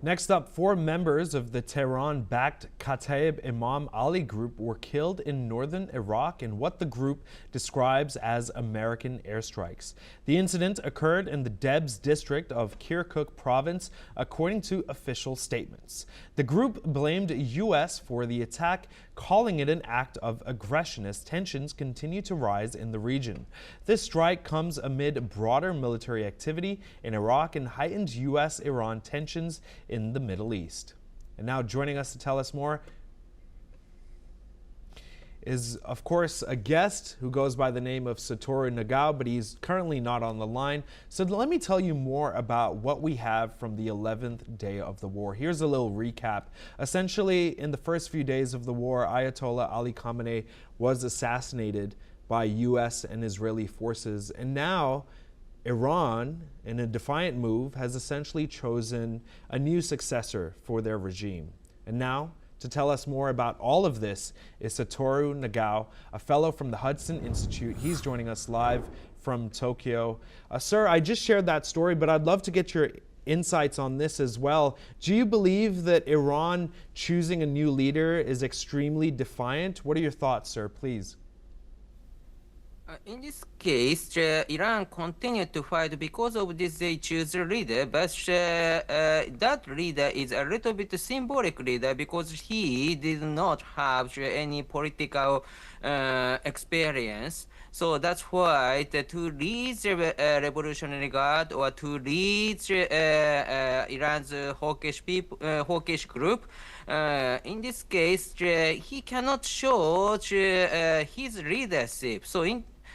Next up, 4 members of the Tehran-backed Kataeb Imam Ali group were killed in northern Iraq in what the group describes as American airstrikes. The incident occurred in the Debs district of Kirkuk province, according to official statements. The group blamed U.S. for the attack, calling it an act of aggression as tensions continue to rise in the region. This strike comes amid broader military activity in Iraq and heightened U.S.-Iran tensions in the Middle East. And now joining us to tell us more is, of course, a guest who goes by the name of Satoru Nagao, but he's currently not on the line. So let me tell you more about what we have from the 11th day of the war. Here's a little recap. Essentially, in the first few days of the war, Ayatollah Ali Khamenei was assassinated by U.S. and Israeli forces, and now Iran, in a defiant move, has essentially chosen a new successor for their regime. And now, to tell us more about all of this is Satoru Nagao, a fellow from the Hudson Institute. He's joining us live from Tokyo. Sir, I just shared that story, but I'd love to get your insights on this as well. Do you believe that Iran choosing a new leader is extremely defiant? What are your thoughts, sir? Please. In this case, Iran continued to fight because of this. They choose a leader, but that leader is a little bit symbolic leader because he did not have any political experience. So that's why to lead the Revolutionary Guard or to lead Iran's hawkish group, in this case, he cannot show his leadership.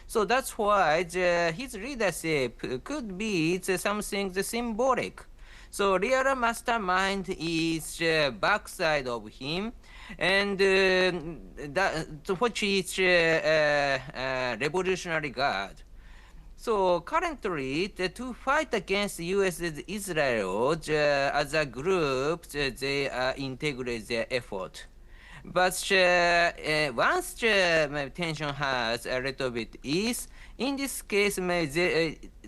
So that's why his leadership could be something symbolic. So real mastermind is backside of him, and which is Revolutionary Guard. So currently, to fight against U.S. and Israel as a group, they integrate their effort. But once tension has a little bit ease, in this case,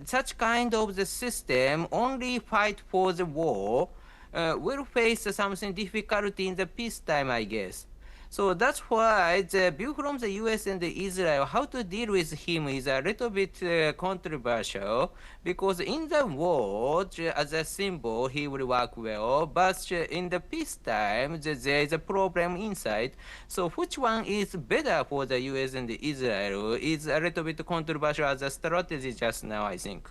such kind of the system only fight for the war will face something difficulty in the peacetime, I guess. So that's why the view from the U.S. and Israel, how to deal with him is a little bit controversial, because in the war, as a symbol, he will work well, but in the peacetime, there is a problem inside. So which one is better for the U.S. and Israel is a little bit controversial as a strategy just now, I think.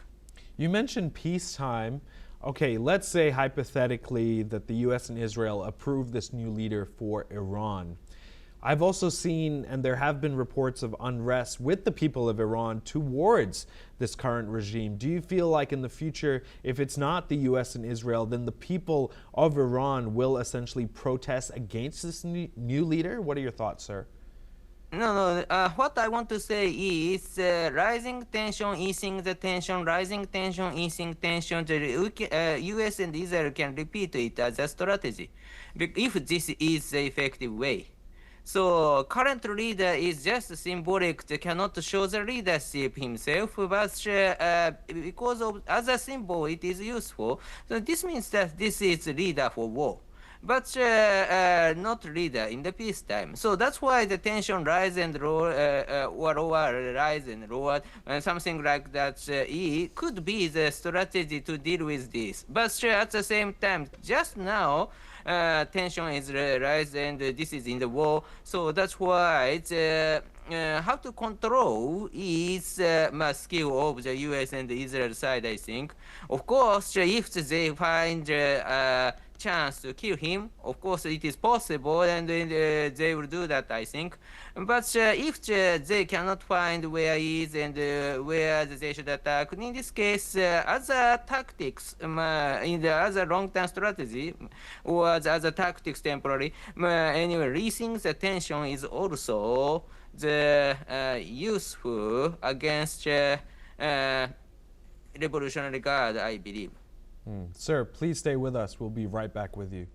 You mentioned peacetime. Okay, let's say hypothetically that the U.S. and Israel approve this new leader for Iran. I've also seen, and there have been reports of unrest with the people of Iran towards this current regime. Do you feel like in the future, if it's not the U.S. and Israel, then the people of Iran will essentially protest against this new leader? What are your thoughts, sir? No. What I want to say is rising tension, easing the tension, rising tension, easing tension. The U.S. and Israel can repeat it as a strategy, if this is the effective way. So current leader is just symbolic. They cannot show the leadership himself, but because of as a symbol, it is useful. So this means that this is leader for war, but not leader in the peacetime. So that's why the tension rise and lower, or lower, rise and lower, and something like that. It could be the strategy to deal with this. But at the same time, just now, tension is rising, and this is in the war. So that's why how to control is my skill of the U.S. and the Israel side, I think. Of course, if they find chance to kill him, of course it is possible, and they will do that, I think. But if they cannot find where he is and where they should attack, in this case, other tactics in the other long-term strategy or the other tactics temporary, anyway, releasing the tension is also the useful against Revolutionary Guard, I believe. Sir, please stay with us. We'll be right back with you.